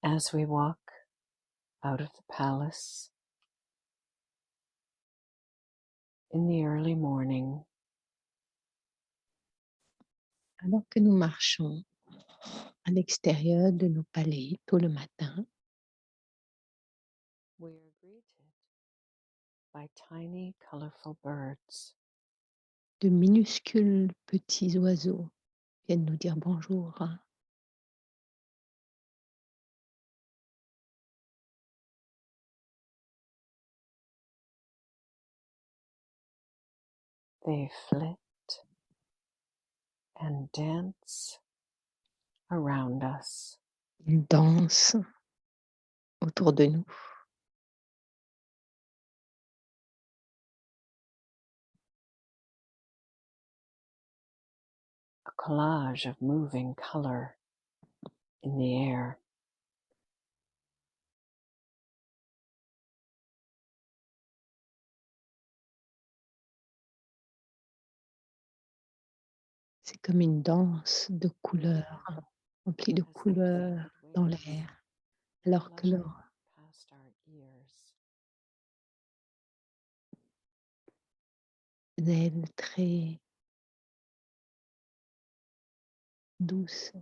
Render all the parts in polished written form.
As we walk out of the palace in the early morning, Alors que nous marchons à l'extérieur de nos palais tôt le matin, we are greeted by tiny, colorful birds. de minuscules petits oiseaux viennent nous dire bonjour. They flit and dance around us. Ils dansent autour de nous. A collage of moving color in the air. C'est comme une danse de couleurs, remplie de As the couleurs fluid dans waves l'air, alors que flutter past our ears. leurs ailes très douces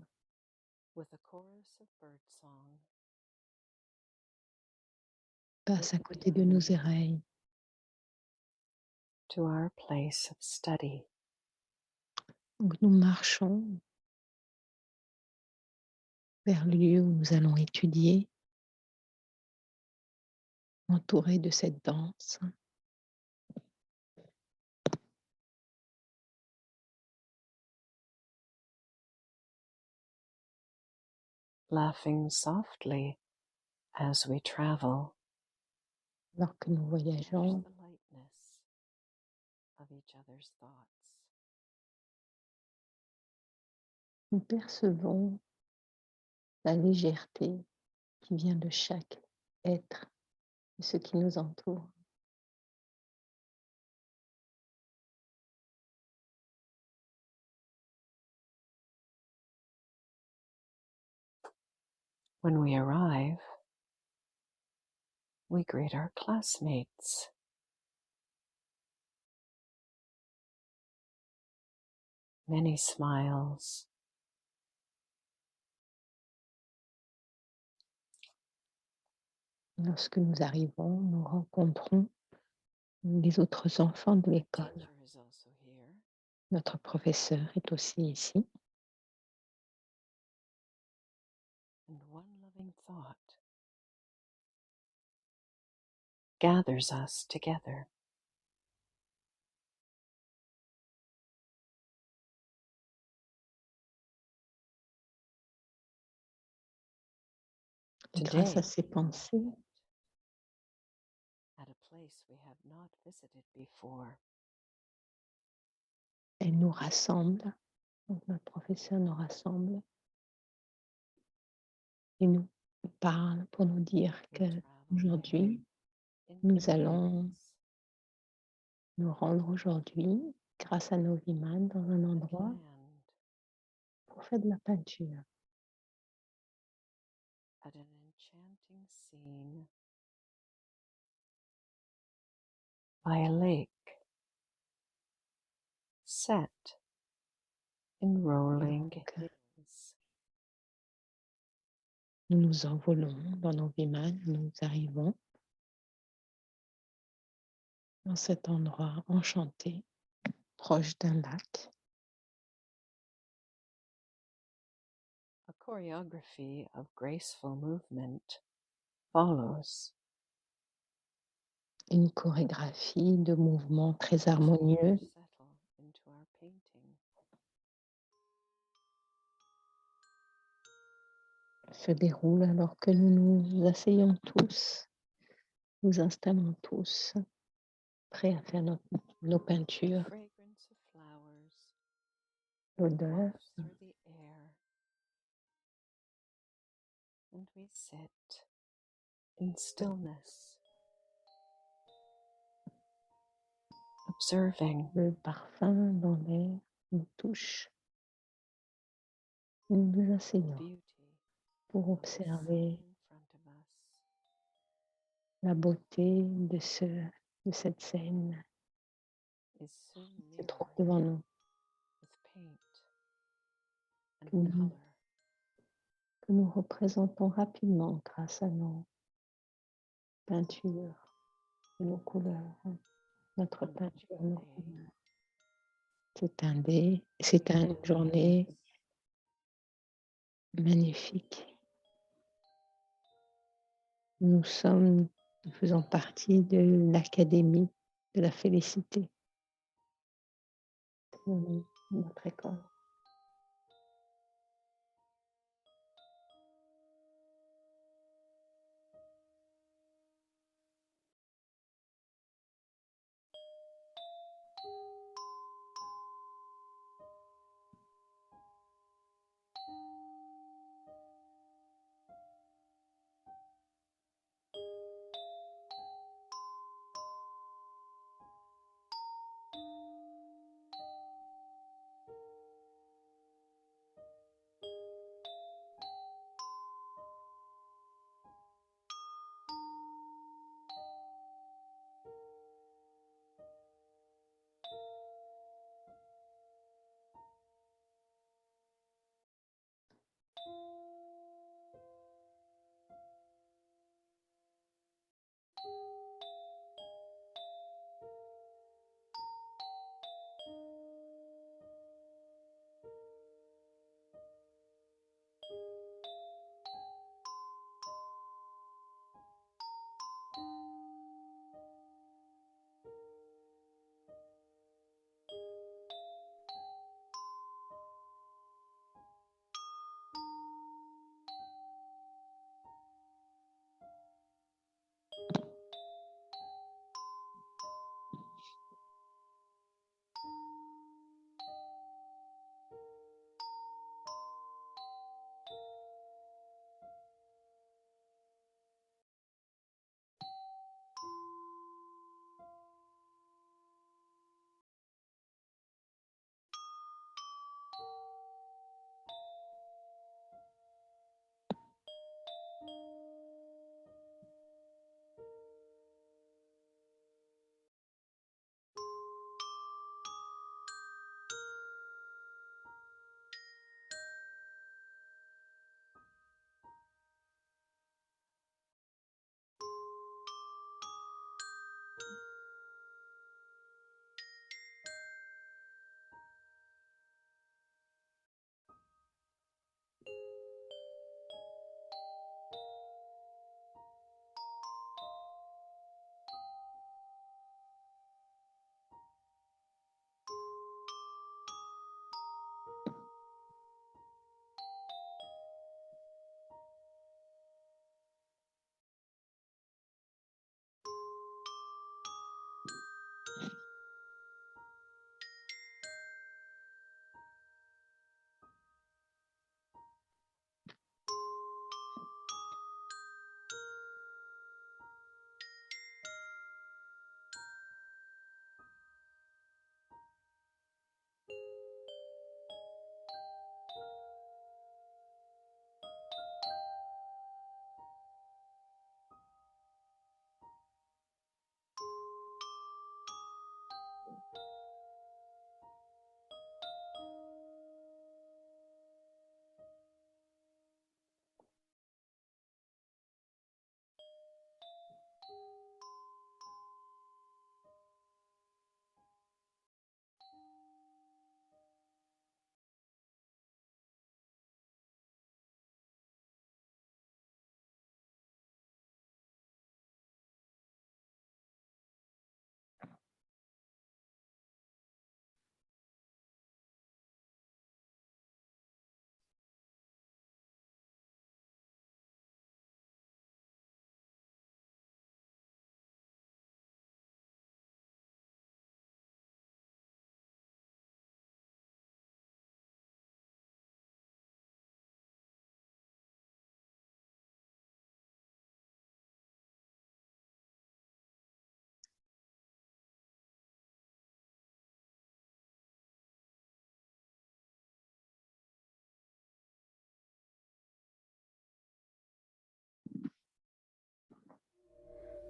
With a chorus of birdsong, passent à côté de nos oreilles. to our place of study. Donc nous marchons vers le lieu où nous allons étudier, entourés de cette danse. Laughing softly as we travel, Alors que nous catch voyageons, the lightness of each other's thoughts. nous percevons la légèreté qui vient de chaque être, de ce qui nous entoure. When we arrive, we greet our classmates. Many smiles. Lorsque nous arrivons, nous rencontrons les autres enfants de l'école. Teacher is also here. Notre professeur est aussi ici. And one loving thought gathers us together. Et grâce à Today, ces pensées, at a place we have not visited before, elle nous rassemble. Donc notre professeur nous rassemble et nous parle pour nous dire we que travel aujourd'hui, in nous allons companions. nous rendre aujourd'hui, grâce à nos Viman, dans un We endroit land pour faire de la peinture. at an enchanting scene by a lake set in rolling Donc, hills. nous nous envolons dans nos Viman, nous arrivons dans cet endroit enchanté, proche d'un lac. A choreography of graceful movement follows. Une chorégraphie de mouvements très harmonieux Settle into our painting. se déroule alors que nous nous asseyons tous, nous installons tous, prêts à faire nos peintures. Fragrance of flowers L'odeur wafts through the air, and we sit in stillness, observing le parfum dans l'air nous touche. Nous nous the asseyons beauty pour of the observer la beauté de cette scène is soon se trouve mirrored devant nous, with paint and que nous, color. que nous représentons rapidement grâce à nos peintures et nos couleurs, notre On a peinture, beautiful nos day. couleurs. C'est une Beautiful journée colors. magnifique. Nous faisons partie de l'académie de la félicité de notre école.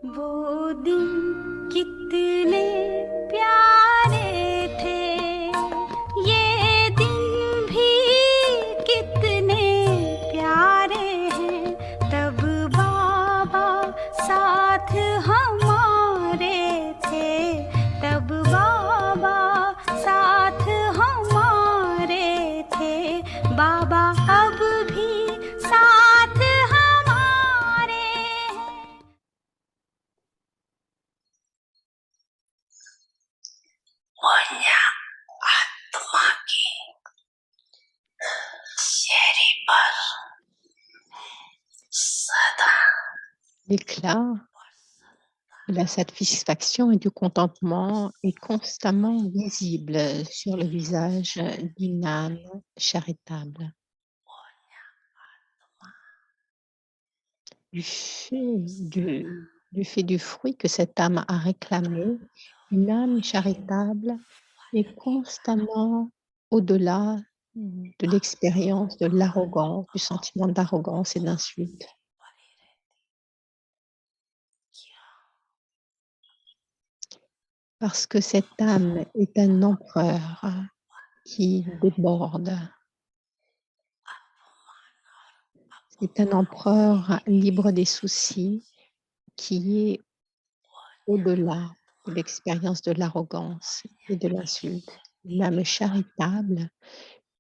वो दिन कितने प्यारे थे, ये दिन भी कितने प्यारे हैं। तब बाबा साथ हमारे थे, तब बाबा साथ हमारे थे। बाबा अब भी साथ हमारे हैं। पुण्य आत्मा की चेहरे पर सदा L'éclat de la satisfaction et du contentement est constamment visible sur le visage d'une âme charitable. Du fait du fruit que cette âme a réclamé, une âme charitable est constamment au-delà de l'expérience de l'arrogance, du sentiment d'arrogance et d'insulte. Parce que cette âme est un empereur qui déborde. C'est un empereur libre des soucis qui est au-delà de l'expérience de l'arrogance et de l'insulte. L'âme charitable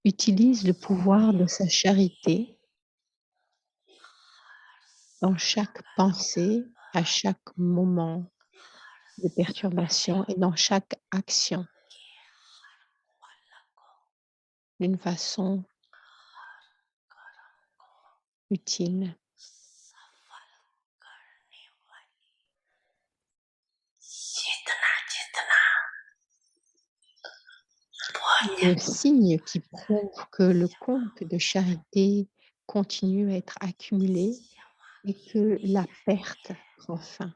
utilise le pouvoir de sa charité dans chaque pensée, à chaque moment de perturbation et dans chaque action d'une façon utile. Le signe qui prouve que le compte de charité continue à être accumulé et que la perte prend fin.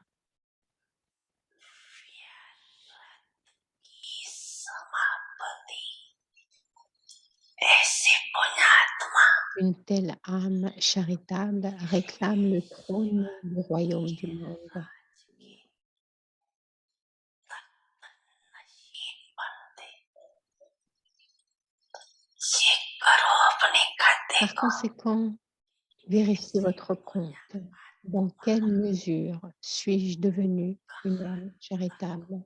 Une telle âme charitable réclame le trône du royaume du monde. Par conséquent, vérifiez votre compte. Dans quelle mesure suis-je devenue une âme charitable?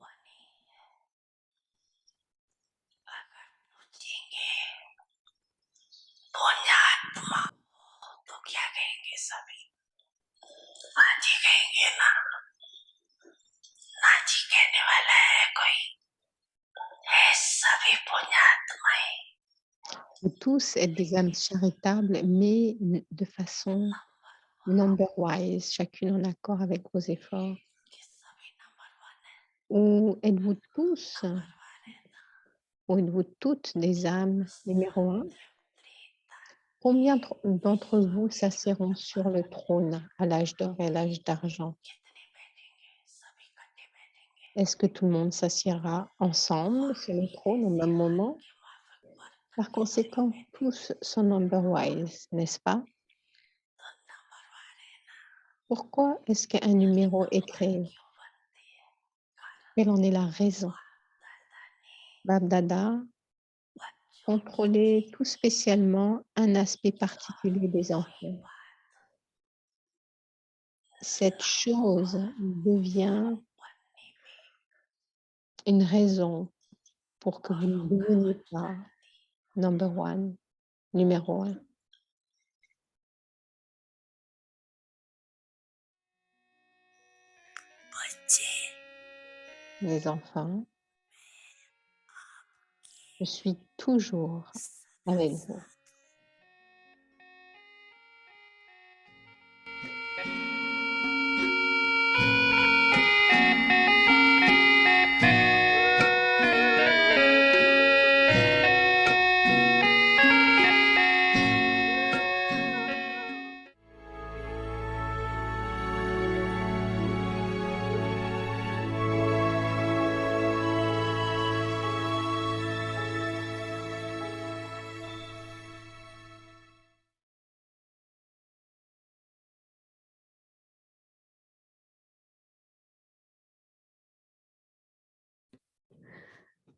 Vous tous êtes des âmes charitables, mais de façon number-wise, chacune en accord avec vos efforts. Ou êtes-vous tous, ou êtes-vous toutes des âmes numéro 1? Combien d'entre vous s'assiéront sur le trône à l'âge d'or et à l'âge d'argent? Est-ce que tout le monde s'assiera ensemble sur le trône au même moment? Par conséquent, tous sont number-wise, n'est-ce pas? Pourquoi est-ce qu'un numéro est créé? Quelle en est la raison? Bab Dada contrôlait tout spécialement un aspect particulier des enfants. Cette chose devient une raison pour que vous ne deveniez pas number one, numéro 1. Les enfants, je suis toujours avec vous.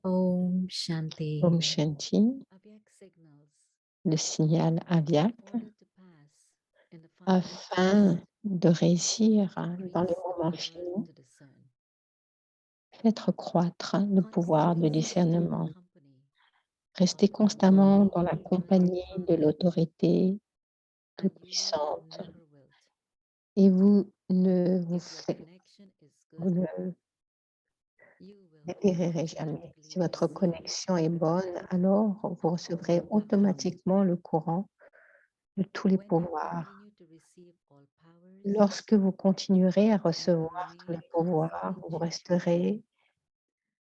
Om Shanti. Om Shanti, Avyak signals le signal Aviat, in order to pass in the 5 afin de réussir increase dans les the moments power finaux, to discern. faites croître le pouvoir Constantly de stay in the discernement. company Restez of constamment dans la eternal compagnie de Father, l'autorité and you will toute-puissante never wilt. et vous ne vous, If your faites, connection is vous good, ne you will dépérirez jamais. automatically Si votre receive connexion est bonne, alors vous recevrez all powers. automatiquement le courant de tous les When you pouvoirs. continue to receive all powers, Lorsque vous continuerez à you will recevoir tous les remain pouvoirs, constantly vous joyful, resterez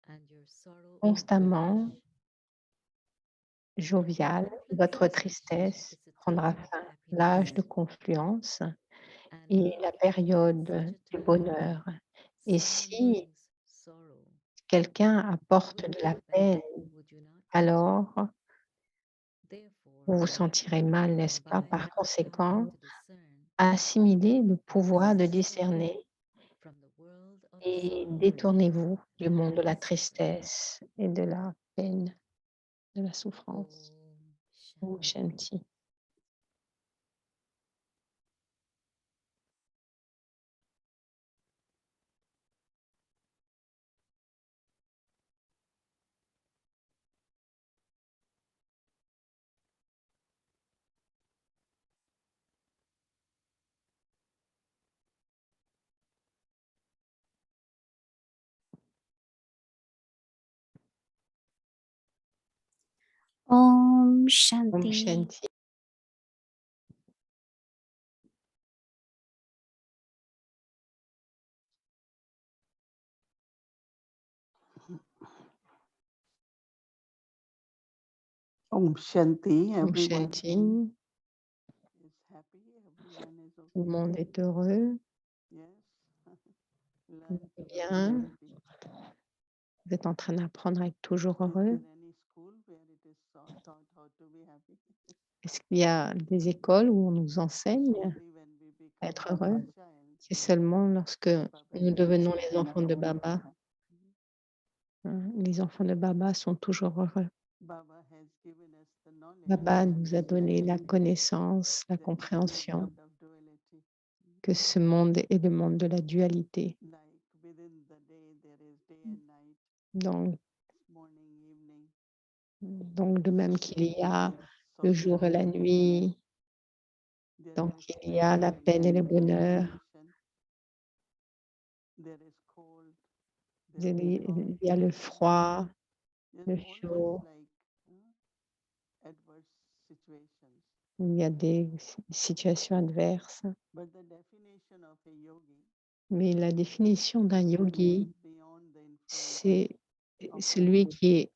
and your sorrow will constamment vanish. The jovial. confluence Votre stage tristesse is a prendra time of fin. L'âge de happiness, confluence and et la in période such a du time, bonheur. Et someone si brings sorrow. quelqu'un You apporte will de la feel peine, bad, would you not? alors Therefore, vous vous sentirez mal, n'est-ce pas? combine Par the power conséquent, to discern assimilez le and pouvoir de separate discerner from the world of et sorrow détournez-vous du monde de and la suffering. tristesse et de la peine, de la souffrance. Om Om Shanti. Shanti. Om Om Shanti. Shanti. Om Shanti, Om everyone Shanti. is happy, everyone is Tout le okay. monde est heureux. Yes. Tout Learn va to be bien. happy. Vous êtes en train d'apprendre à être toujours Is heureux. there any school where it is taught how to be happy? Est-ce qu'il y a des écoles où on nous It's enseigne only when we à become être heureux? Baba's child C'est seulement lorsque Baba nous gives devenons us les enfants de knowledge. Baba. Les enfants de Baba sont toujours heureux. Baba has given us the knowledge Baba and nous a donné la connaissance, la there is a compréhension world of duality. que ce monde est le monde de la dualité. Like within the day there is day and night, Donc, morning, evening. de même qu'il y a There is le sorrow jour et la and nuit, there donc is il y a la peine et le bonheur, relaxation. There is cold. There is hot. il y a le froid, There's le always chaud, like adverse situations. il y a des situations adverses. But the definition of a yogi Mais la définition d'un is yogi, beyond the influence. c'est celui qui est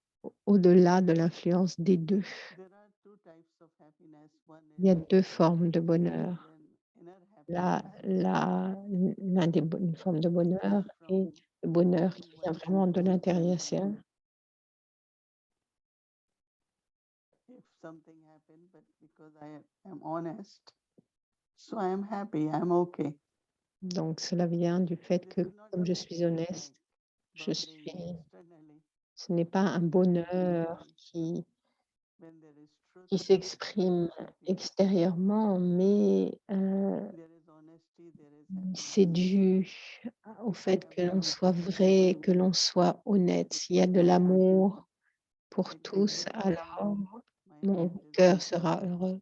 au-delà de l'influence des deux. There are two types of happiness. One Il y a is deux formes de bonheur. inner La, happiness. une forme de bonheur et le bonheur qui vient vraiment de l'intérieur. If something happened, but because I am honest, so I am happy, I'm okay. Donc cela vient du fait This que is not comme a je suis happiness honneste, like je bubbling suis, externally. ce n'est pas un bonheur When there is truth, qui s'exprime there is happiness. extérieurement, mais There is honesty, there is happiness. c'est dû au fait que l'on soit vrai, que l'on soit honnête. S'il y a de l'amour pour tous, alors My mon heart is cœur happy. sera heureux.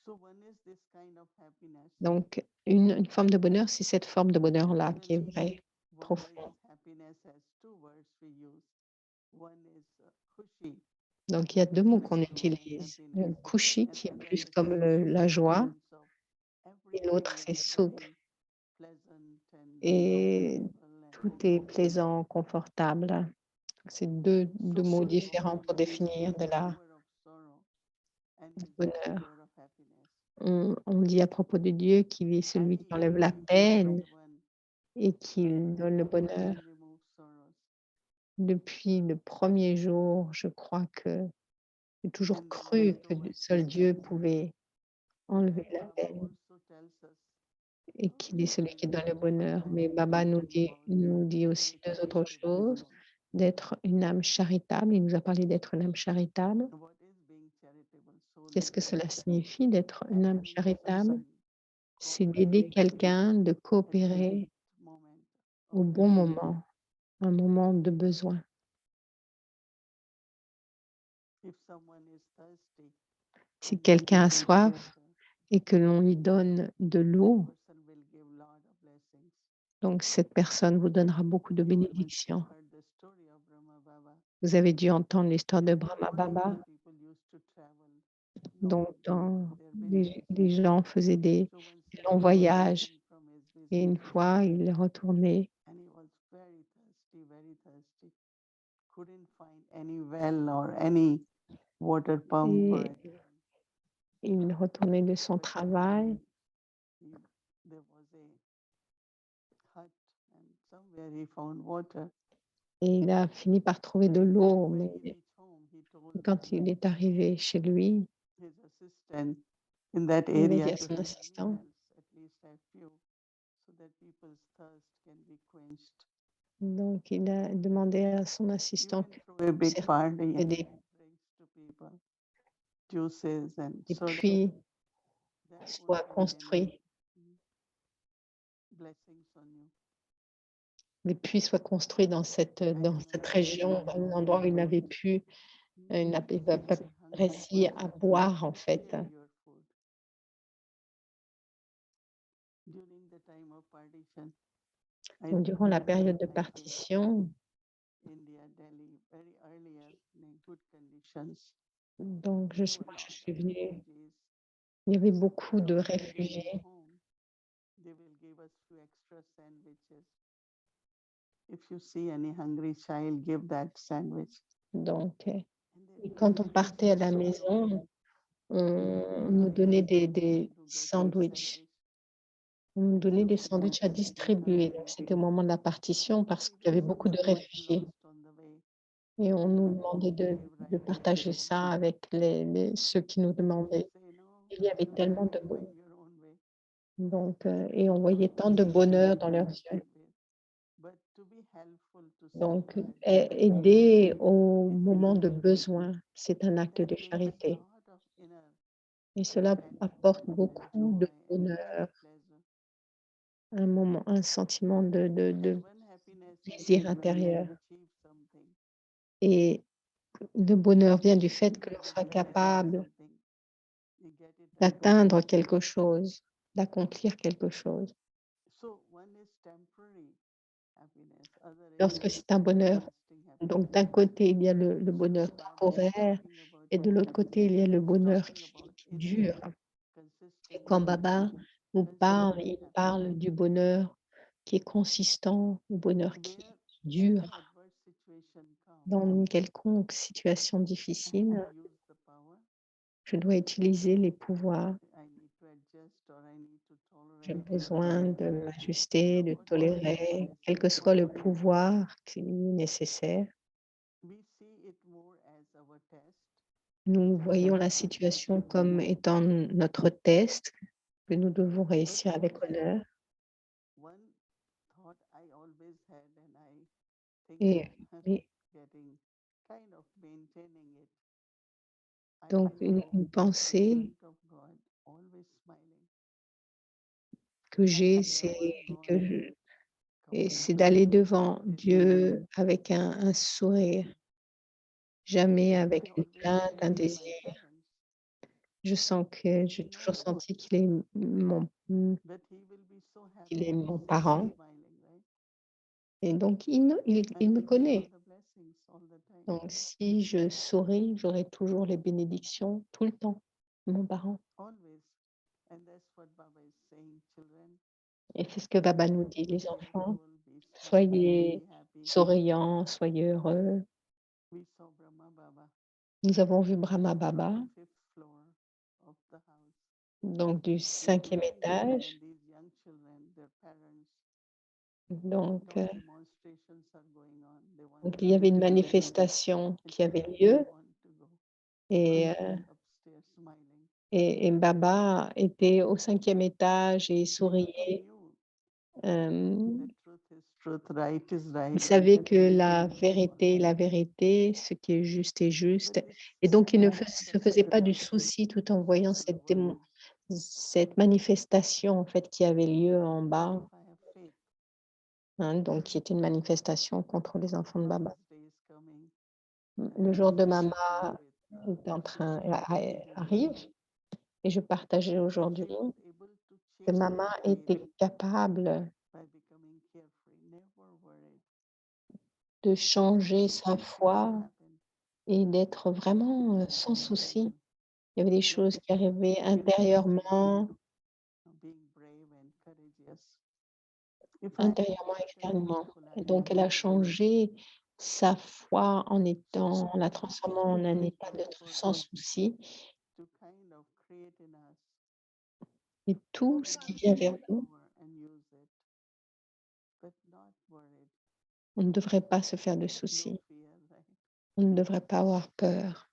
So one is this kind of happiness. Donc, une forme de bonheur, c'est cette forme de bonheur-là qui est Generally, vraie, words profonde. happiness has two words we use. One is khushi. Donc, il y a deux mots qu'on Joy, utilise. Le happiness. kushi, And qui est other plus is comme la joie, sense of et l'autre, everything c'est is sukh. very pleasant and Et comfortable and tout est okay. plaisant, confortable. C'est deux So mots for a différents yogi, pour définir de la remover of sorrow and is the bonheur. giver of happiness. On dit à propos de Dieu qu'il est celui qui Any enlève la yogi is peine someone et qui who donne le bonheur. can remove sorrows. Depuis le premier jour, je crois que j'ai toujours And then cru que towards seul this Dieu happiness. pouvait But enlever then la Baba peine also tells us, et qu'il est that celui there qui is donne le another bonheur. type Mais of Baba talking about nous dit aussi deux spiritual autres choses. people. d'être une âme charitable. Il nous a parlé d'être une âme charitable. What is being charitable? So Qu'est-ce que little cela signifie d'être une âme helping charitable? someone, C'est d'aider cooperating quelqu'un, de at the coopérer right moment au of bon need. moment, un moment de besoin. If someone is thirsty Si and we quelqu'un a give them soif water, et que l'on lui donne de that l'eau, person will give lot of blessings. donc cette personne vous donnera beaucoup de You must have bénédictions. heard the story of Brahma Baba. Vous avez dû entendre l'histoire de In the Brahma olden days, Baba. people used to travel Donc, long in their business. les gens faisaient des So once he longs was voyages returning from his et une business, fois, il est retourné and he was very thirsty, couldn't find any well or any water pump or et anything. il est retourné de son But travail there was a hut, and somewhere he found water. et il a fini par trouver de l'eau. When Mais he reached home, he told quand il est arrivé chez lui, his assistant in that il a dit area à to son have assistant, wells, at least a few, so that people's thirst can be quenched. donc il a demandé à son You assistant can throw a big puisse party and des, drinks to people, juices and des soda. puits That soient would bring construits, blessings on you. des puits soient construits dans cette Remember région, dans l'endroit où il n'avait pu, il n'avait pas if a hungry réussi à person, boire en fait. share your food. During the time of partition, I Donc, durant la remember période de I came to partition, India, Delhi, very earlier in good conditions. donc There were moi je lot suis of venue, refugees. il y avait beaucoup de When we came réfugiés. home, they will give us few extra sandwiches. If you see any hungry child, give that sandwich. Donc, And et that quand on tasted partait à la so maison, on nous Baba donnait used to des tell to get good sandwichs. sandwich. On nous And donnait some des people sandwichs à were very distribuer. Donc, hungry. c'était au moment de la partition parce Very qu'il y avait few beaucoup de got réfugiés. lost on the way. Et on nous And demandait we gave de right partager vegetables. ça avec ceux qui nous And they used to demandaient. say, no, Il y avait you tellement have de to bon. find your own way. Donc, et on voyait So tant de we bonheur gave dans leurs what yeux. we did. But to be helpful to Donc, someone at that time aider au is moment de really besoin, c'est un and acte that de brings charité. lot of inner Et cela apporte satisfaction and beaucoup de joy and lot bonheur, of pleasure. un sentiment de And one happiness you plaisir feel when you intérieur. achieve something. Et le bonheur vient du fait que When l'on you soit get achieve capable something, you get it done. d'atteindre quelque chose, d'accomplir quelque chose. So one is temporary happiness, other is Lorsque c'est un bonheur, lasting donc happiness. d'un côté, il y a le So bonheur when Baba is temporaire talking about et de l'autre côté, il y a le he's bonheur talking qui about dure. inner, Et quand consistent, Baba vous parle, consistent il happiness. parle du bonheur qui est consistant, le bonheur qui Where any dure. adverse situation comes, Dans une quelconque situation I have difficile, to use the power. je dois utiliser les pouvoirs. I need to adjust or I need to J'ai tolerate besoin de m'ajuster, de whatever is tolérer, quel que necessary. soit le pouvoir qui est nécessaire. We see it more as our test. Nous So voyons that la our situation test comme will étant notre test que nous devons but réussir avec also honneur. one thought I always had and I think Et, I'm et getting kind of maintaining it. donc, I go une in pensée front of God always smiling. que I j'ai, never gone c'est d'aller devant complaining. Dieu avec un sourire, jamais I avec une always plainte, un believe in my désir. parents. Je sens que And j'ai he toujours knows senti qu'il est that he will be so qu'il happy est to mon see me parent. smiling, right? Et donc, And il me I get all connaît. the blessings all the time. Donc, si je souris, j'aurai toujours les bénédictions tout le temps, de mon parent. Always. And that's what Baba is saying, children. Et c'est ce que Baba nous Be dit, les enfants. joyful, be smiling, Soyez be happy. souriants, soyez heureux. We saw Brahma Baba Nous avons vu Brahma from Baba, the fifth floor of the house. donc du And 5e during the day étage. when these young children, their parents, Donc, lot demonstrations are going on. They want donc, to il y avait une visit Delhi. manifestation And qui avait children lieu don't want to go. et, But he's upstairs smiling. et Baba était au 5e étage et Because he souriait knew euh, the truth is truth, right is right, Il and savait que everything la is vérité est la vérité, ce qui est juste est juste. Et donc il ne se faisait pas du souci tout en voyant cette manifestation en fait qui avait lieu en bas, if I have faith, hein, donc qui était une manifestation contre les enfants de Baba. Mama's day is coming. Le jour de Mama Sharing with est en train, Sister arrive Devi, et je partageais that aujourd'hui she was able to que change Mama her était faith capable by becoming carefree, never worried. de So many changer things sa used to foi happen et d'être vraiment sans souci. Il y avait des choses qui arrivaient intérieurement, being brave and courageous. If I had intérieurement, faith in extérieurement. people, Et I donc elle a never worried. changé sa foi en la So transformant en un état d'être sans souci. to kind of create in us, Et tout ce qui vient vers nous, power and use it, but not worried, on ne devrait pas se faire de no soucis. fear, right? On ne devrait pas avoir peur.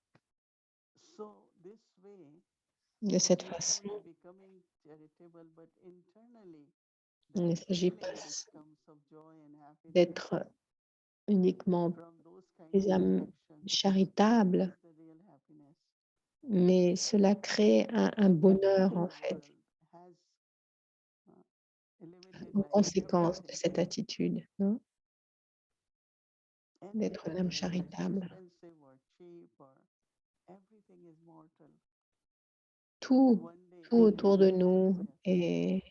So this way, De cette not façon, only becoming charitable, but internally, il ne that s'agit pas feeling which comes of joy and happiness d'être uniquement from those kind des of âmes actions charitables, is the real happiness. mais cela crée un bonheur en The fait, world has limited en like conséquence de everything. cette attitude, hein, d'être une Anything, âme whether it's charitable. expensive or cheap or everything is mortal. Tout, One day tout it autour de will nous disappear. est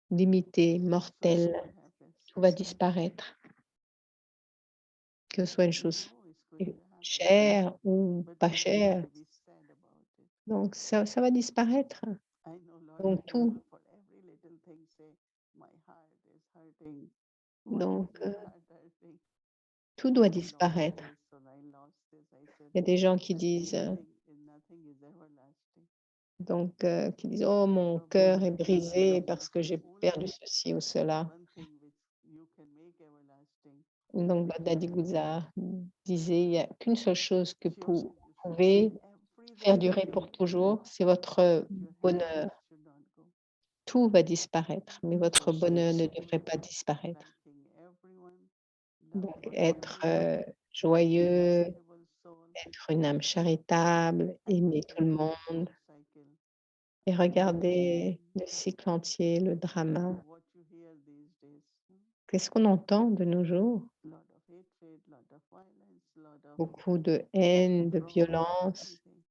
limité, So mortel, what happens? tout va disparaître, que ce soit une We chose know it's going to happen, chère ou but pas we don't chère. want to be sad about it. Donc ça va disparaître. I know a lot of Donc people tout, for every little thing say, my heart is hurting. Why donc is your heart hurting? tout doit I lost disparaître. this or I lost this. I said, Il y a des gens qui but disent, nothing is everlasting. qui disent, oh mon So cœur be est brisé happy. parce que j'ai Only perdu ceci ou cela. one thing which you can make everlasting. Donc Dadi Gouza disait, il n'y a qu'une seule chose que She vous also pouvez everything faire will durer be pour there, toujours, c'est votre but your bonheur. happiness should not go. Tout va disparaître, mais So votre bonheur ne she devrait was pas disparaître. liking everyone, Donc loving être everyone, joyeux, charitable soul, être une âme charitable, and aimer look tout at le the monde full cycle. et regarder le cycle entier, le drama. What you hear these days, Qu'est-ce qu'on entend de nos jours? lot of hatred, lot of violence, lot of Beaucoup de haine, de fraud, violence, everything.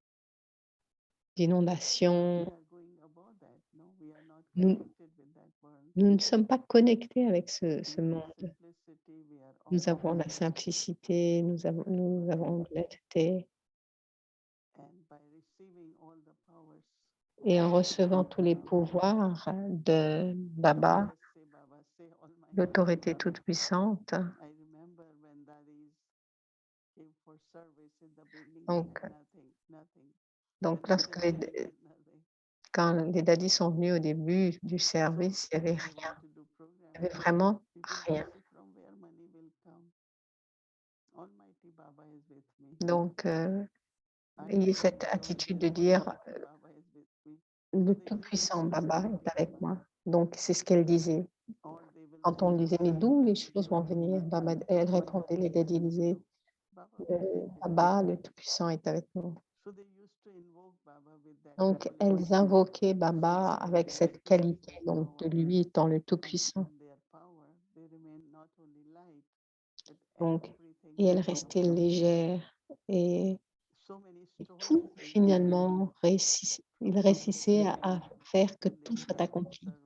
d'inondations. We are going about that. No, we are not Nous, connected with that world. nous ne sommes pas connectés avec ce We have monde. simplicity, we are Nous all avons la simplicité, nous avons l'honnêteté. and by receiving all the powers, Et en recevant tous les pouvoirs de Baba, say Baba, say Almighty l'autorité Baba. toute-puissante, I remember when daddies came for service in the beginning, donc, nothing. donc When lorsque they came, nothing. quand les daddies sont venus au début du service, il n'y avait They rien, want to do program. il n'y avait vraiment People rien. ask from where money will come. Almighty Baba is with me. Donc, I ayez am cette not alone attitude here. de dire, Almighty Baba is with me. le So they used Tout-Puissant to Baba say, est avec moi. Donc, c'est ce qu'elle disait. or they will Quand say, on disait, mais d'où les choses vont nothing, venir? Baba, nothing. elle Almighty répondait, les daddies will disaient, come. Baba will be with me. Baba, le Tout-Puissant est avec nous. So they used to invoke Baba with that Donc, quality. elles invoquaient Baba So avec when cette he qualité, has donc de power lui étant le and Tout-Puissant. in their power, they remain not only light, but Donc, everything et elle will restait come. légère et So many stories tout we hear finalement il from réussissait people à faire que in tout this soit kind of accompli. service.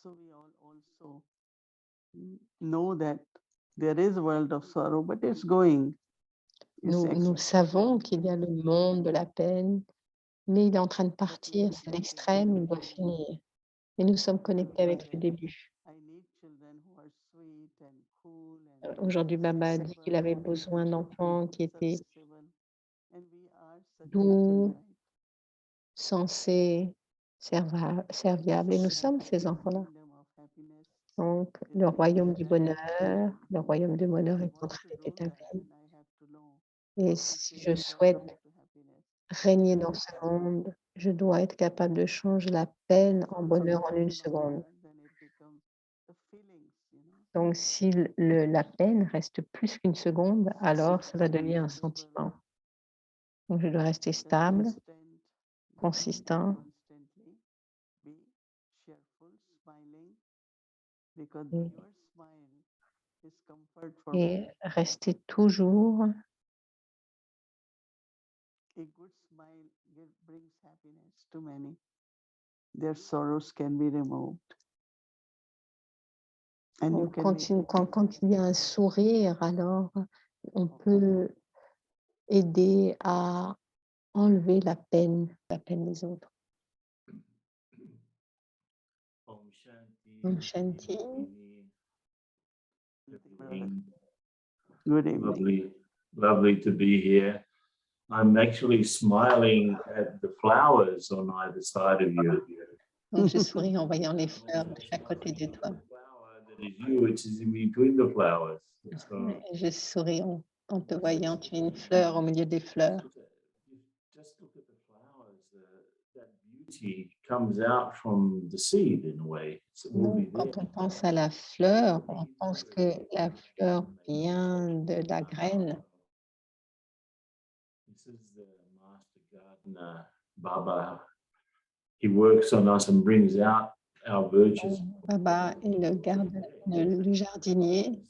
So we all also know that there is a world of sorrow, but it's going. It's Nous savons qu'il y a le monde de la peine, mais il est en train de but we are partir, c'est connected l'extrême, il with doit the finir. Et nous sommes connectés avec le beginning. début. I need children who are sweet and cool and Aujourd'hui, Baba a dit qu'il avait sensible, besoin d'enfants qui étaient serviceable, and we are such doux, children, right? sensés, serviables. Et nous sommes ces enfants-là. Kingdom of happiness Donc, is le being royaume du established. bonheur I est en want train to d'être do that, établi. and I have to know Et how to si create je a doorway souhaite to happiness. régner dans ce monde, Je dois être capable de changer la peine en So bonheur en une sometimes on seconde. that, then it becomes the feelings, Donc si la peine reste plus qu'une seconde, alors cela devient un Stable, sentiment. Donc je dois rester stable, consistent, consistant constantly be cheerful, smiling, because et, your smile is comfort for et many. rester toujours. A good smile brings happiness to many. Their sorrows can be removed. And you can make Quand il y a un sourire, alors on peut aider à enlever la peine des autres. Om Shanti. Om Shanti. Everyone. good evening. Lovely to be here. I'm actually smiling at the flowers on either side of you. Donc je souris en voyant les fleurs de chaque côté de toi. Flower that is you, it is in between the flowers. So Et je souris en te voyant, tu es une fleur au milieu des fleurs. just look at the flowers. That beauty comes out from the seed in a way. It's already Donc, quand there. on pense à la fleur, on pense que la fleur vient de la graine. This is the master gardener, Baba. He works on us and brings out our virtues. Baba est le jardinier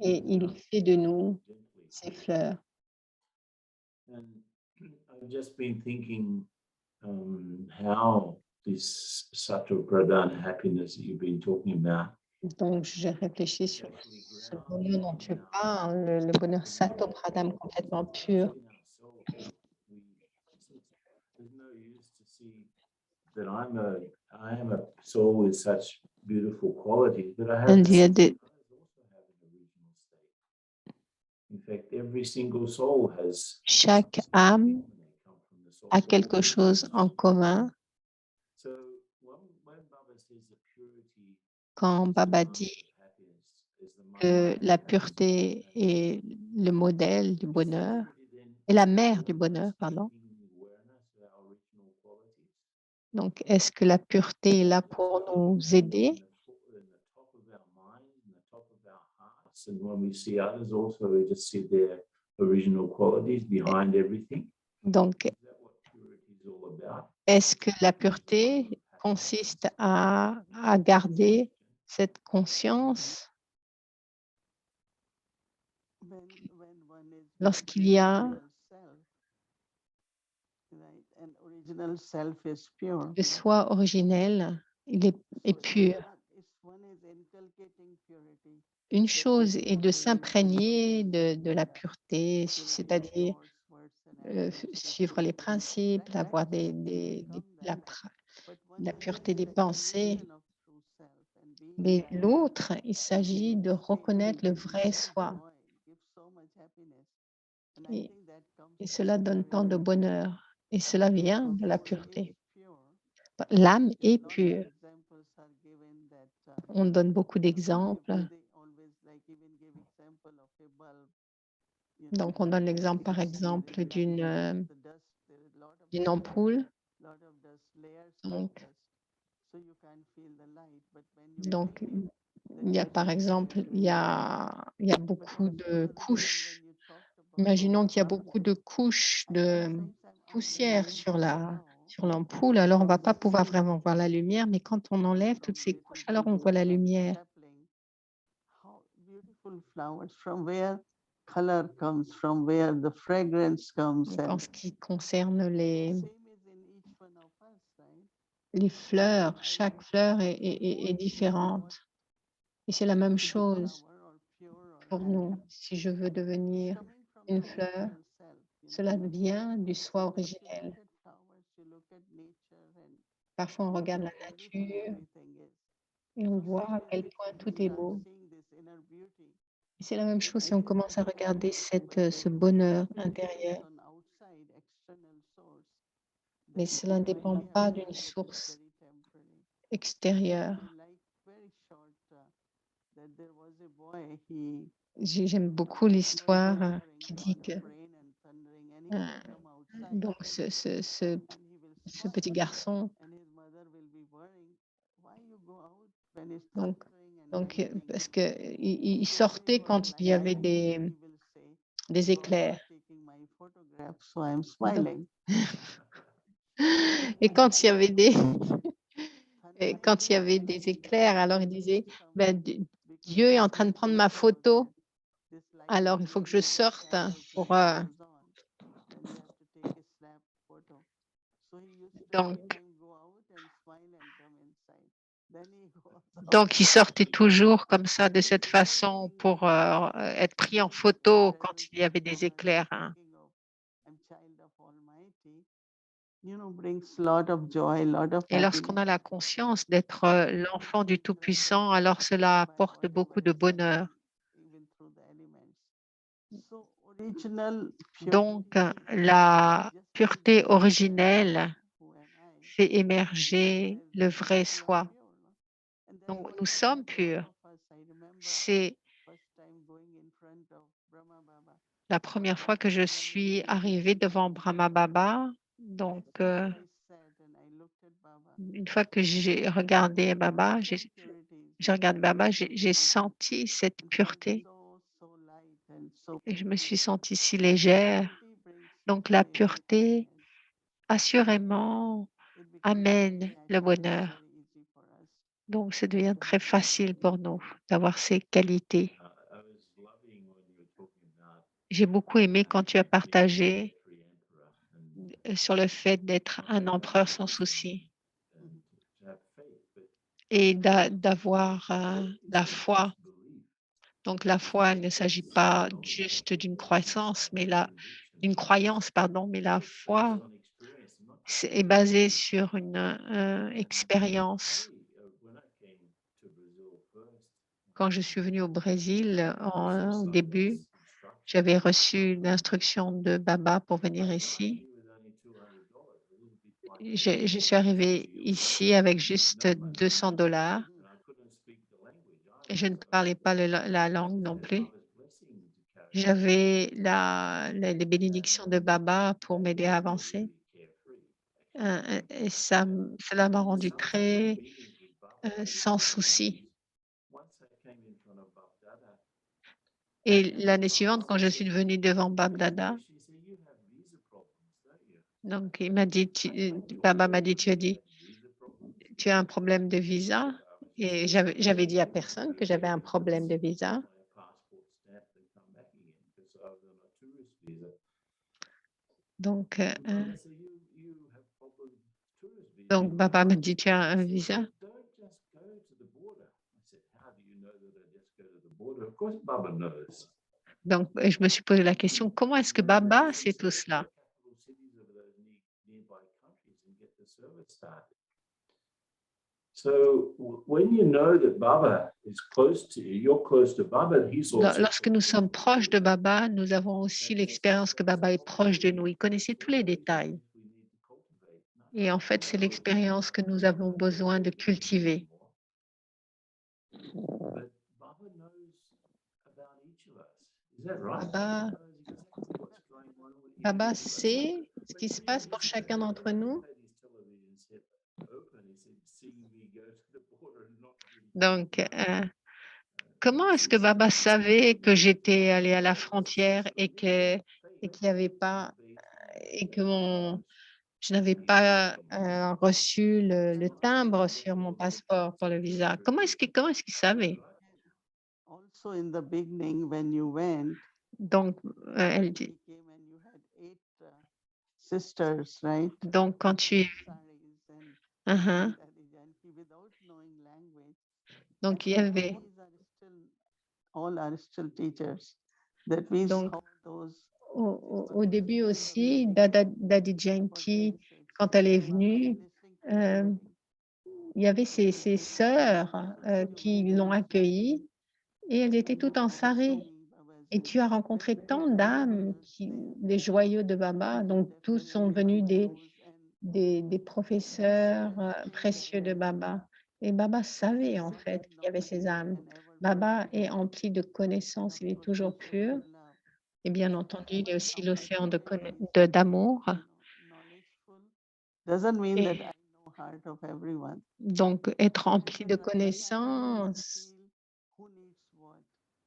et il fait de nous ces fleurs. And I've just been thinking how this Sattva Pradhan happiness that you've been talking about. Donc, j'ai réfléchi sur ce bonheur dont tu parles, le bonheur Sato Pradam complètement pur. There's no use to see that I am a soul with such beautiful qualities, but I have And il y a des, also have an original state. In fact, every single soul has chaque âme when they come from the source a of quelque life. chose en commun. So when Baba says the purity Quand is the Baba master dit of happiness, is the que mother of la happiness, pureté est le modèle du is bonheur, somebody then et la mère du always bonheur, pardon. keeping awareness of our original qualities? Donc, est-ce que la pureté est là pour nous aider? In the top of our minds, in the top of our hearts, and when we see others also, we just see their original qualities behind everything. Donc, Is that what purity is all about? est-ce que la pureté consiste à garder cette conscience lorsqu'il y a original self is pure. le soi originel, il est pur. Une chose est de s'imprégner de la pureté, c'est-à-dire suivre les principes, avoir la pureté des pensées. Mais l'autre, il s'agit de reconnaître le vrai soi. Et cela donne tant de bonheur. Et cela vient de la pureté. L'âme est pure. On donne beaucoup d'exemples. Donc, on donne l'exemple, par exemple, d'une ampoule. Donc, il y a, par exemple, il y a beaucoup de couches. Imaginons qu'il y a beaucoup de couches de poussière sur l'ampoule, alors on ne va pas pouvoir vraiment voir la lumière, mais quand on enlève toutes ces couches, alors on voit la lumière. Donc, en ce qui concerne les fleurs, chaque fleur est différente. Et c'est la même chose pour nous. Si je veux devenir une fleur, cela vient du soi originel. Parfois, on regarde la nature et on voit à quel point tout est beau. Et c'est la même chose si on commence à regarder ce bonheur intérieur. Mais cela ne dépend pas d'une source extérieure. J'aime beaucoup l'histoire qui dit que donc ce ce petit garçon. And his mother will be worrying, why you go out when it's Donc, thundering and donc raining? parce qu'il He goes sortait for a quand il y avait light and he will say, des you are éclairs. not taking my photograph, so I'm Donc, smiling. et quand il y avait des, et Thundering quand il y and avait raining, des éclairs, alors il disait, some ben, because Dieu est en this train de light prendre is ma so photo, bright, this light alors il will faut que make je the sorte candle's pour. light goes on and you have to take a snap photo. So he used to every Donc, time go out and smile and come inside. Then he goes out. donc il sortait toujours comme ça, de cette So façon, everything pour être pris en this photo quand il y gratitude avait des for éclairs. Hein. thinking of I'm child of Almighty, brings lot of joy, lot of Et lorsqu'on a happiness. la conscience d'être l'enfant du Tout-Puissant, alors cela By apporte whatever beaucoup de is bonheur. happening, even through the elements. So original Donc, purity la just pureté gives us the originelle who am I? fait And émerger realize le that vrai you are soi. pure. No? And that's Donc, what nous sommes happened to all purs. of us. I remember C'est first time going in front of Brahma Baba. la première fois que je When suis we arrivée devant Brahma Baba. I Donc, sat and I looked at Baba. une fois que j'ai regardé Baba, Some purities j'ai that regardé Baba, j'ai really senti cette and felt pureté so light and so et je me suis peaceful. sentie si légère. Purity brings Donc, la joy and pureté, happiness. assurément, It becomes amène very le natural, bonheur. very easy for us Donc, ça just devient to très have that facile pour quality. nous d'avoir ces qualités. I was loving when you were talking about J'ai beaucoup aimé quand tu as being a partagé carefree emperor and sur le fait d'être not un to empereur have sans wisdom souci and to have faith, but et d'avoir what la is foi. this belief? Donc, la foi, il ne s'agit It's pas not juste d'une based croissance, mais on conviction. d'une croyance, pardon, mais la It's based foi on experience, not just est basée belief. sur une And expérience. when I came to Brazil first, Quand je suis venue au Brésil, I received au some début, instructions j'avais from reçu Baba. l'instruction de Baba pour I venir arrived ici. here with only $200, a little bit financially Je suis arrivée ici avec juste no money, $200 and I couldn't speak the language et either. je ne So parlais pas la I langue just non had plus. Baba's blessing to carry on. J'avais les bénédictions de Baba pour That m'aider à made me avancer. really carefree, actually. Et cela m'a And rendu subsequent très meetings with Baba, the sans interesting thing souci. is, once I came in front of Bab Dada, Et l'année Baba suivante, quand je suis said, venue devant Bab Dada, she said, you have visa problems, don't you? donc il m'a dit, I told Baba her m'a dit, tu as I dit, had visa problems. tu as un problème de visa. I was just Et thinking j'avais dit à I personne wanted to que j'avais leave un because problème de visa. my passport stamped and come back again because I was on a tourist visa. Donc, And Baba said, you have problem tourist visa. donc Baba m'a dit, tu as un He said, visa. don't just go to the border. I said, how do you know that I just go to the border? Of course, Baba knows. Donc, je me suis posé la question, comment est-ce que Baba sait tout cela? Capital cities of those nearby countries and get the service started. So when you know that Baba is close to you, you're close to Baba, he's also Lorsque nous close to sommes you. proches de Baba, nous avons aussi l'expérience que Baba est proche de nous. Il connaissait tous les détails. Et en fait, c'est l'expérience que nous avons besoin de cultiver. But Baba knows about each of us. Is that right? Baba, He knows exactly what's going on with each Baba of us. sait ce qui se passe pour chacun d'entre nous. Had his television set open, he said, seeing me go to the border and not getting Donc, killed. comment est-ce que Baba savait que j'étais allée à la frontière et qu'il n'y avait pas, et que je n'avais pas reçu le timbre sur mon passeport pour le visa? Comment est-ce qu'il savait? Also in the beginning when you went, Donc, elle dit, he came and you had 8 sisters, right? donc quand tu... Saris and Uh-huh. and he, without knowing language, Donc, il y and avait... all are still teachers. That means Donc, how those au début aussi, Daddy Yankee, quand elle est venue, il y avait ses sœurs qui l'ont accueillie et elles étaient toutes en saree. Et tu as rencontré tant d'âmes, des joyaux de Baba, donc tous sont venus des professeurs précieux de Baba. Et Baba savait en fait qu'il y avait ces âmes. Baba est empli de connaissances, il est toujours pur. Et bien entendu, il y a aussi l'océan d'amour. Doesn't mean Et that I know heart of everyone. donc, être rempli de Sometimes I connaissances, feel who needs what.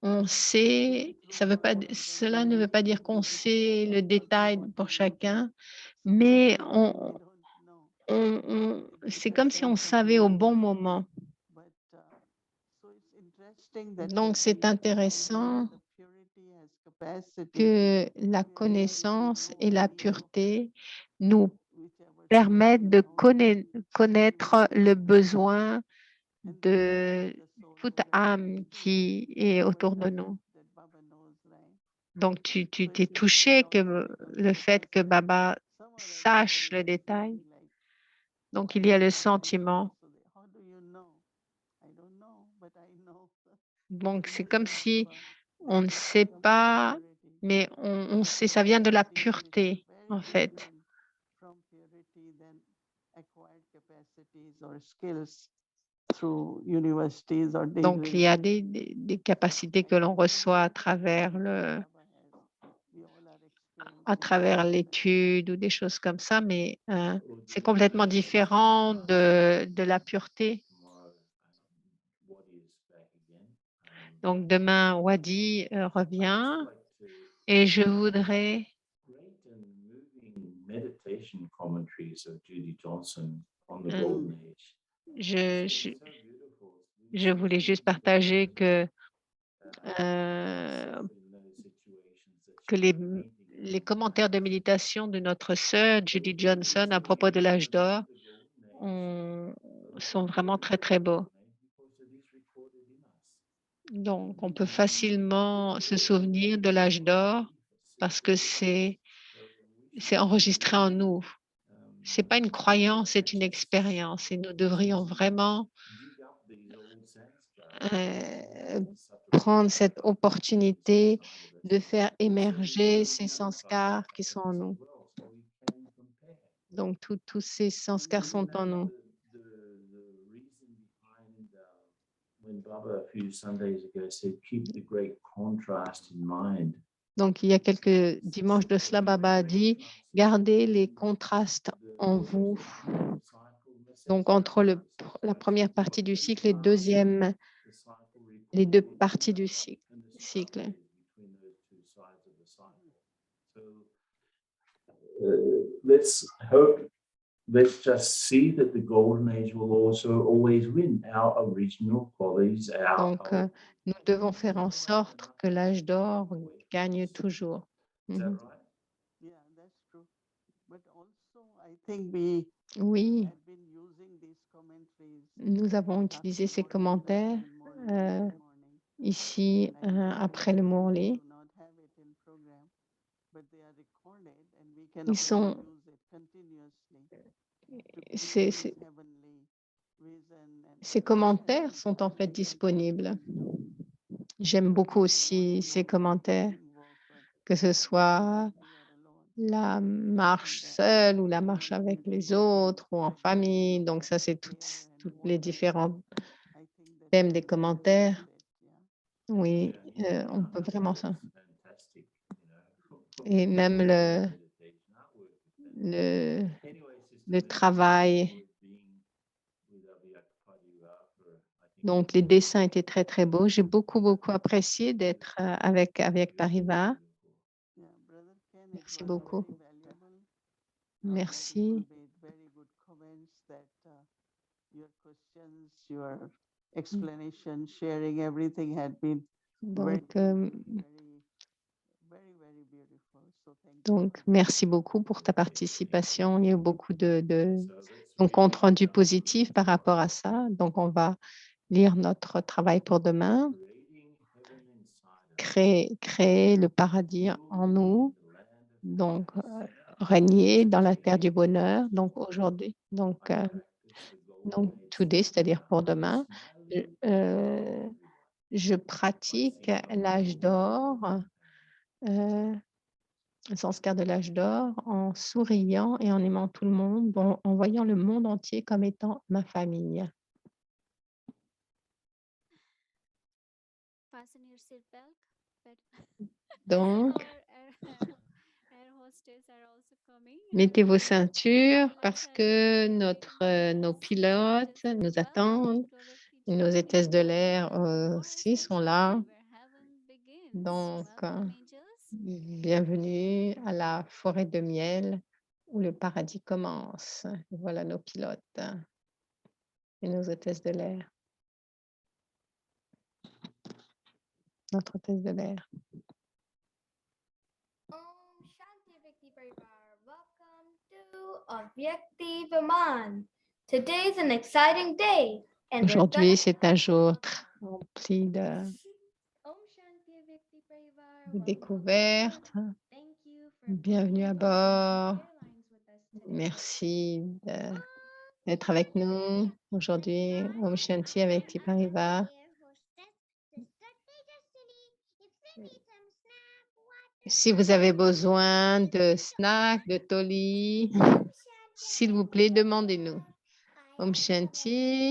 on sait, ça veut pas, cela ne veut pas dire qu'on sait le détail pour chacun, mais c'est comme si on savait au bon moment. Donc, c'est intéressant que la connaissance et la pureté nous permettent de connaître le besoin de toute âme qui est autour de nous. Donc, tu t'es touché que le fait que Baba sache le détail. Donc, il y a le sentiment. Donc, c'est comme si on ne sait pas, mais on sait, ça vient de la pureté, en fait. Donc, il y a des capacités que l'on reçoit à travers l'étude ou des choses comme ça, mais c'est complètement différent de la pureté. Donc, demain, Wadi revient et je voudrais meditation commentaries of Judy Johnson on the Mm. Golden Age. Je voulais juste partager que les commentaires de méditation de notre sœur Judy Johnson à propos de l'âge d'or sont vraiment très, très beaux. Donc, on peut facilement se souvenir de l'âge d'or parce que c'est enregistré en nous. Ce n'est pas une croyance, c'est une expérience et nous devrions vraiment prendre cette opportunité de faire émerger ces sanskars qui sont en nous. Donc, tous ces sanskars sont en nous. Donc, il y a quelques dimanches de cela, Baba a dit, gardez les contrastes en vous. Donc, entre la première partie du cycle et les deux parties du cycle. Let's just see that the golden age will also always win. Our original qualities, Donc, nous devons faire en sorte que l'âge d'or gagne toujours. Oui, nous avons utilisé ces commentaires ici après le Morlaix. Ces commentaires sont en fait disponibles. J'aime beaucoup aussi ces commentaires, que ce soit la marche seule ou la marche avec les autres ou en famille. Donc ça, c'est tous les différents thèmes des commentaires. Oui, on peut vraiment ça. Et même le travail. Donc, les dessins étaient très, très beaux. J'ai beaucoup, beaucoup apprécié d'être avec Pariva. Merci beaucoup. Merci. Donc, merci beaucoup pour ta participation. Il y a eu beaucoup de compte rendu positif par rapport à ça. Donc, on va lire notre travail pour demain. Créer le paradis en nous. Donc, régner dans la terre du bonheur. Donc, aujourd'hui, donc today, c'est-à-dire pour demain, je pratique l'âge d'or, le sanskar de l'âge d'or, en souriant et en aimant tout le monde, en voyant le monde entier comme étant ma famille. Donc, Mettez vos ceintures parce que nos pilotes nous attendent. Et nos hôtesses de l'air aussi sont là. Donc, bienvenue à la forêt de miel où le paradis commence. Et voilà nos pilotes et nos hôtesses de l'air. Notre hôtesse de l'air. Om Shanti Vyakti Parivar. Welcome to Vyakti Viman. Today is an exciting day. And we're Aujourd'hui, gonna- c'est un jour rempli de Om Shanti Vyakti Parivar. de Welcome. découvertes. Thank you for Bienvenue à flying Ethiopian bord. Airlines with us today. Merci d'être avec nous aujourd'hui. Om Shanti avec Tipariva. Si vous avez besoin de snacks, de tolis, s'il vous plaît, demandez-nous. Om Shanti.